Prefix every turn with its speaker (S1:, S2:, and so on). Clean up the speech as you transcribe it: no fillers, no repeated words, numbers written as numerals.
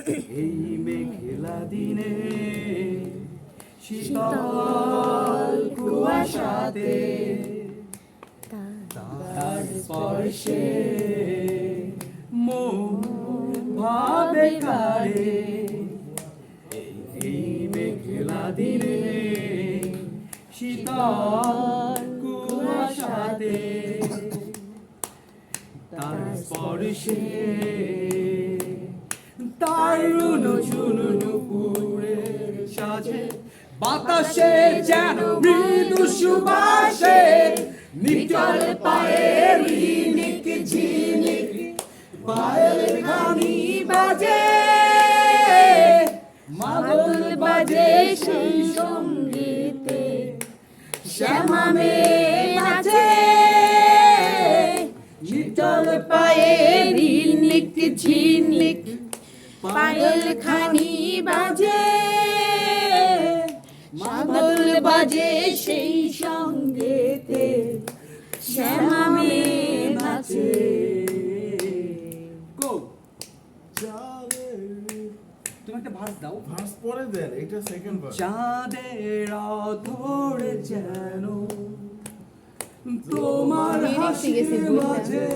S1: এই মেঘলা দিনে শীতল কুয়াশাতে তার স্পর্শে মন ভাবে কারে। এই মেঘলা দিনে শীতল কুয়াশাতে তার স্পর্শে তারুণ ঝুনুনু পুরে সাজে বাতাসে যেন মৃদু সুবাসে নিটল পায়ে রিনিক ঝিনিক পায়েল ঘানি বাজে মাদল বাজে সেই সঙ্গীতে শ্যামা মেয়ে নাচে নিটল পায়ে রিনিক ঝিনিক পায়েল খানি বাজে মাদল বাজে সেই সঙ্গেতে শ্যামা মেয়ে নাচে। গো তুমি একটা ভার্স দাও।
S2: ভার্স পরে দেন, এটা সেকেন্ড ভার্স।
S1: চাঁদের আধরে যেন তোমার হাসির মাঝে